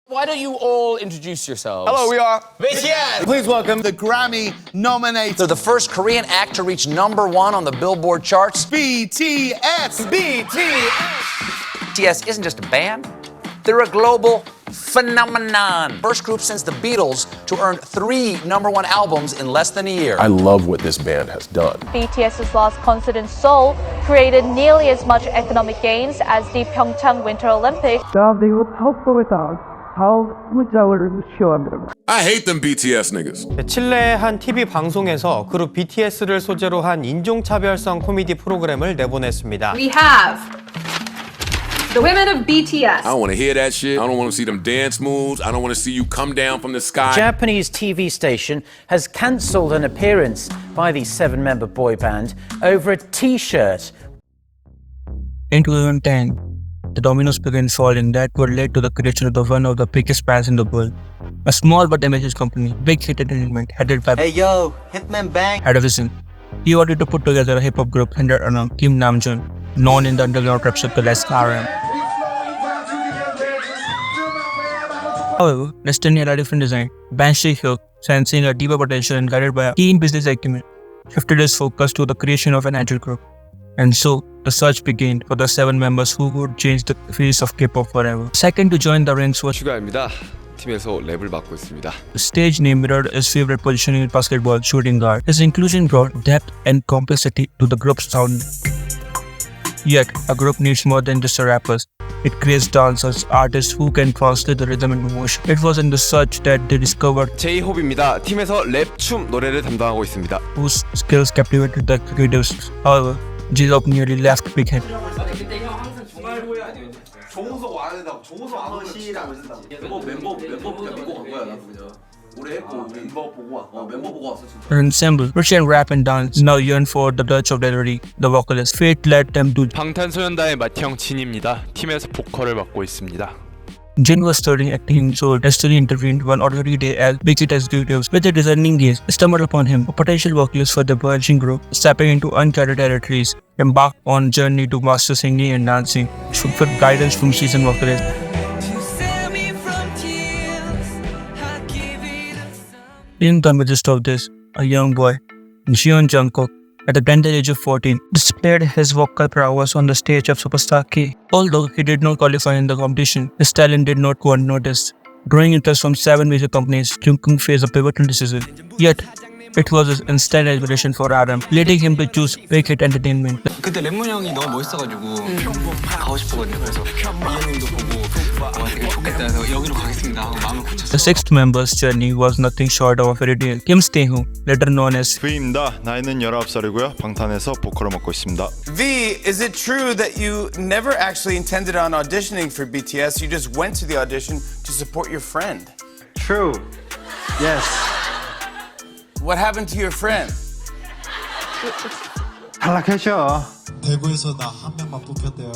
Why don't you all introduce yourselves? Hello, we are BTS! Please welcome the Grammy nominated. They're the first Korean act to reach #1 on the Billboard charts. BTS. BTS isn't just a band, they're a global phenomenon. First group since the Beatles to earn 3 #1 albums in less than a year. I love what this band has done. BTS's last concert in Seoul created nearly as much economic gains as the Pyeongchang Winter Olympics. I hate them BTS niggas. 칠레의 한 TV 방송에서 그룹 BTS를 소재로 한 인종차별성 코미디 프로그램을 내보냈습니다. We have the women of BTS. I don't want to hear that shit. I don't want to see them dance moves. I don't want to see you come down from the sky. Japanese TV station has cancelled an appearance by the 7-member boy band over a T-shirt. In 2010, the dominoes began falling that would lead to the creation of one of the biggest bands in the world. A small but ambitious company, Big Hit Entertainment, headed by Hitman Bang. had a vision. He wanted to put together a hip-hop group centered around Kim Namjoon, known in the underground rap circle as RM. However, Destiny had a different design. Banshee Hyuk, sensing a deeper potential and guided by a keen business acumen, shifted his focus to the creation of an agile group. And so, the search began for the 7 members who would change the face of K-pop forever. Second to join the ranks was 슈가입니다. 팀에서 랩을 맡고 있습니다. the stage name mirrored his favorite position in basketball, shooting guard. His inclusion brought depth and complexity to the group's sound. Yet, a group needs more than just rappers. It creates dancers, artists who can translate the rhythm into motion. It was in the search that they discovered JHOPE입니다. 팀에서 랩, 춤, 노래를 담당하고 있습니다. whose skills captivated the creatives. However, JHOPE nearly left Big Hit. 종호석 와야 된다고. 종호석 안 오면 시라고 된다고. 멤버 믿고 간 거야 나도 그냥. 오래 했고 멤버 보고 와. 멤버 보고 왔어 진짜. An ensemble, which can rap and dance, now yearned for the touch of Delary, the vocalist. Fate led them to 방탄소년단의 맏형 진입니다. 팀에서 보컬을 맡고 있습니다. Jin was studying acting, so Destiny intervened one ordinary day as Big Hit executives with a designing gaze stumbled upon him, a potential vocalist for the burgeoning group, stepping into uncharted territories, embarked on a journey to master singing and dancing, with guidance from seasoned vocalists. In the midst of this, a young boy, Jungkook, at the tender age of 14, displayed his vocal prowess on the stage of Superstar K. Although he did not qualify in the competition, his talent did not go unnoticed. Drawing interest from 7 major companies, Jungkook faced a pivotal decision. Yet, it was his instant admiration for RM, leading him to choose Big Hit Entertainment. 그때 랩문 형이 너무 멋있어가지고 가고 싶었거든요. 그래서 이 형님도 보고 되게 좋겠다 해서 여기로 가겠습니다 하고 마음을 굳혔어요. The 6th member's journey was nothing short of a fairy tale. Kim Tae-hoo, later known as V입니다. 나이는 19살이고요. 방탄에서 보컬을 맡고 있습니다. V, is it true that you never actually intended on auditioning for BTS? You just went to the audition to support your friend. True. Yes. What happened to your friend? 탈락했죠. 대구에서 나 한 명만 뽑혔대요.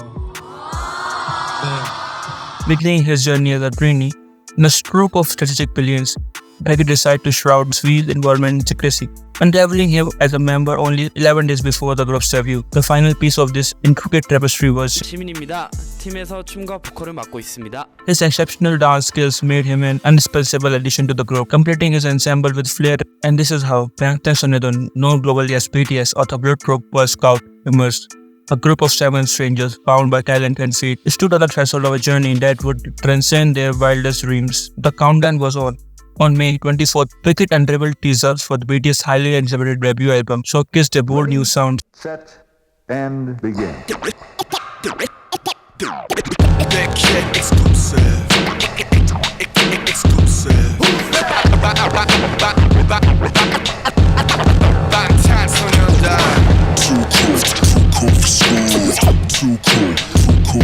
beginning his journey as a trainee. In a stroke of strategic brilliance, Becky decided to shroud V's involvement in secrecy, unraveling him as a member only 11 days before the group's debut. The final piece of this intricate tapestry was 지민입니다. 팀에서 춤과 보컬을 맡고 있습니다. his exceptional dance skills made him an indispensable addition to the group, completing his ensemble with flair. And this is how 방탄소년단, known globally as BTS, or the blood group, was scout emerged. A group of 7 strangers, bound by talent and fate, stood at the threshold of a journey that would transcend their wildest dreams. The countdown was on. On May 24th, Big Hit unraveled teasers for the BTS highly anticipated debut album, showcased a bold new sound. Set and begin.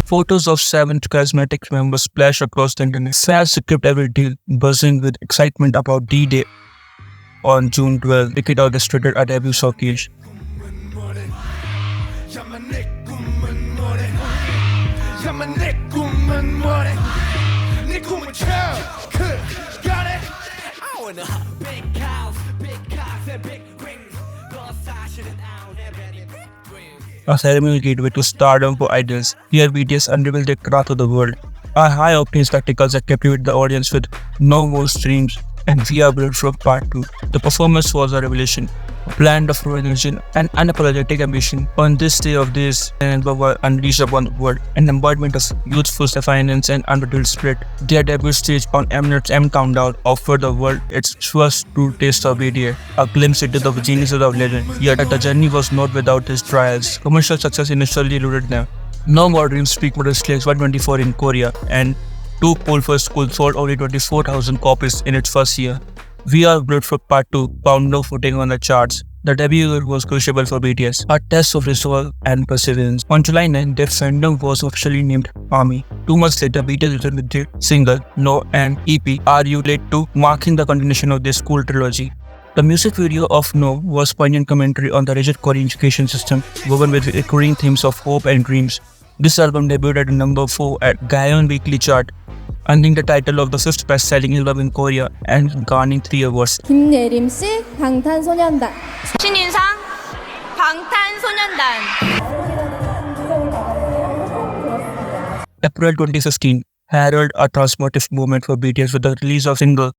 Photos of 7 charismatic members splash across the internet. Fans script every deal, buzzing with excitement about D-Day. On June 12, Big Hit orchestrated a debut showcase. A ceremonial gateway to stardom for idols. Here BTS unrevealed their craft to the world. are high-octane spectacles that captivate the audience with no more streams and We Are Blood Flow Part 2. The performance was a revelation, a blend of raw energy and unapologetic ambition. On this day of days, and were unleashed upon the world, an embodiment of youthful defiance and unbridled spirit. Their debut stage on Mnet's M Countdown offered the world its first true taste of BTS, a glimpse into the geniuses of legend. Yet the journey was not without its trials. Commercial success initially eluded them. No More Dreams peak modest 124 in Korea, and Two Cool for School sold only 24,000 copies in its first year. We Are Blood for Part 2 found no footing on the charts. The debut year was crucial for BTS, a test of resolve and perseverance. On July 9, their fandom was officially named ARMY. 2 months later, BTS returned with their single, No and EP, Are You Late To, marking the continuation of their school trilogy. The music video of No was poignant commentary on the rigid Korean education system, woven with recurring themes of hope and dreams. This album debuted at number 4 at Gaon Weekly chart, earning the title of the 5th best-selling album in Korea and garnering 3 awards. 김예림 씨, 방탄소년단. 신인상, 방탄소년단. April 2015 heralded a transformative moment for BTS with the release of single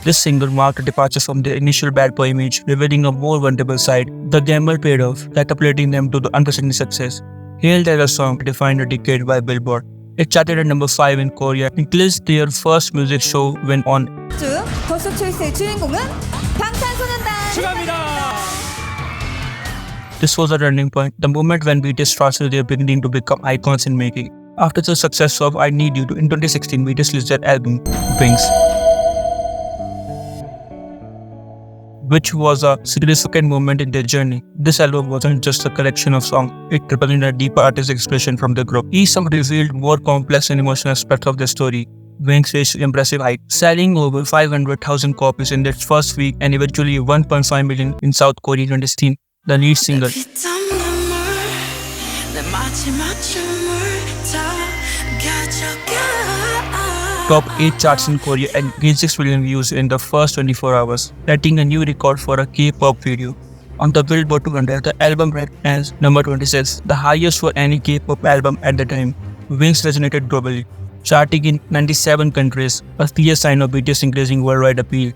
This single marked a departure from their initial bad boy image, revealing a more vulnerable side. The gamble paid off, catapulting them to the unprecedented success. Hailed as a song to define a decade by Billboard, it charted at number 5 in Korea and clinched their first music show when on. 버스 초이스의 주인공은 방탄소년단. 축하합니다. This was a turning point, the moment when BTS started their beginning to become icons in making. After the success of I Need You, in 2016, BTS released their album, Wings, which was a significant moment in their journey. This album wasn't just a collection of songs, it represented a deeper artistic expression from the group. Each song revealed more complex and emotional aspects of their story. Wings reached impressive height, selling over 500,000 copies in its first week and eventually 1.5 million in South Korea in 2016. The lead single topped 8 charts in Korea and gained 6 million views in the first 24 hours, setting a new record for a K-pop video. On the Billboard 200, the album ranked as number 26, the highest for any K-pop album at the time. Wings resonated globally, charting in 97 countries, a clear sign of BTS increasing worldwide appeal.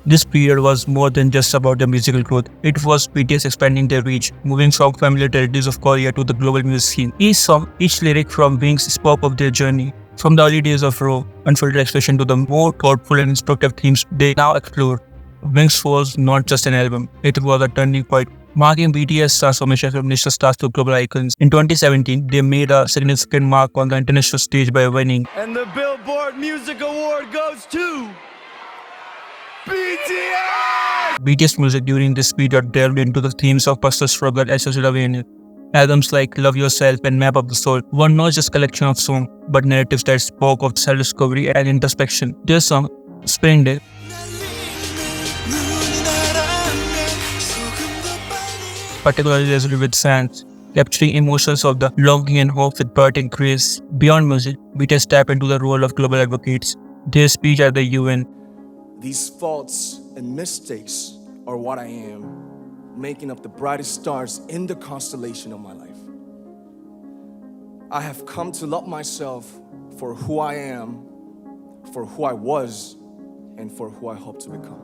This period was more than just about their musical growth. It was BTS expanding their reach, moving from familiar territories of Korea to the global music scene. Each song, each lyric from Wings spoke of their journey, from the early days of raw, unfiltered expression to the more thoughtful and instructive themes they now explore. Wings was not just an album, it was a turning point, marking BTS' transformation from national stars to global icons. In 2017, they made a significant mark on the international stage by winning. And the Billboard Music Award goes to BTS! BTS music during this period delved into the themes of personal struggle and social awareness. Albums like Love Yourself and Map of the Soul were not just collection of songs, but narratives that spoke of self-discovery and introspection. Their song, Spring Day, particularly resonated with fans, capturing emotions of the longing and hope with burning grace. Beyond music, BTS tapped into the role of global advocates. Their speech at the UN, "These faults and mistakes are what I am, making up the brightest stars in the constellation of my life. I have come to love myself for who I am, for who I was, and for who I hope to become."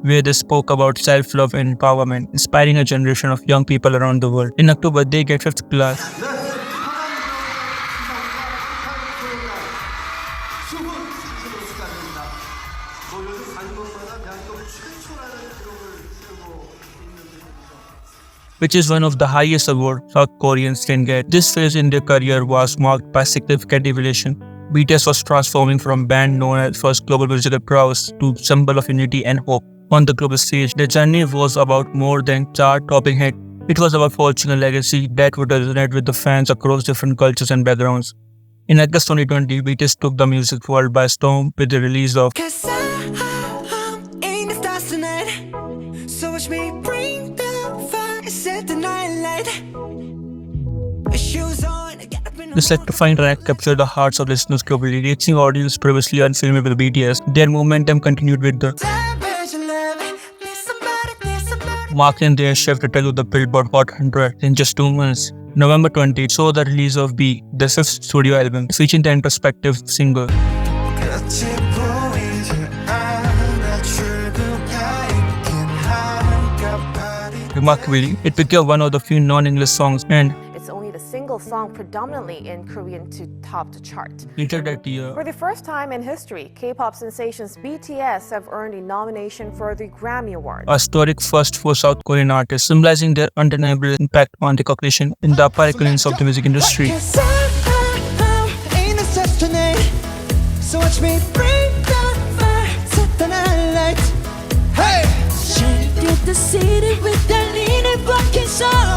where they spoke about self-love and empowerment, inspiring a generation of young people around the world. In October, they get 5th class. Which is one of the highest awards South Koreans can get. This phase in their career was marked by significant evolution. BTS was transforming from band known as first global musical prowess to symbol of unity and hope. On the global stage, their journey was about more than chart-topping hit. It was about forging a legacy that would resonate with the fans across different cultures and backgrounds. In August 2020, BTS took the music world by storm with the release of This electrifying track captured the hearts of listeners globally, reaching audiences previously unfamiliar with BTS. Their momentum continued with the marking their shift to the Billboard Hot 100 in just 2 months. November 20 saw the release of B, the 5th studio album, featuring the introspective single. Remarkably, it became one of the few non-English songs and it's only the single song predominantly in Korean to top the chart. later that year, For the first time in history, K-pop sensations BTS have earned a nomination for the Grammy Award. a historic first for South Korean artists, symbolizing their undeniable impact on recognition in the upper echelons of the music industry. So watch me bring the fire, set the night light. Hey! Shake the city with that leaning fucking song.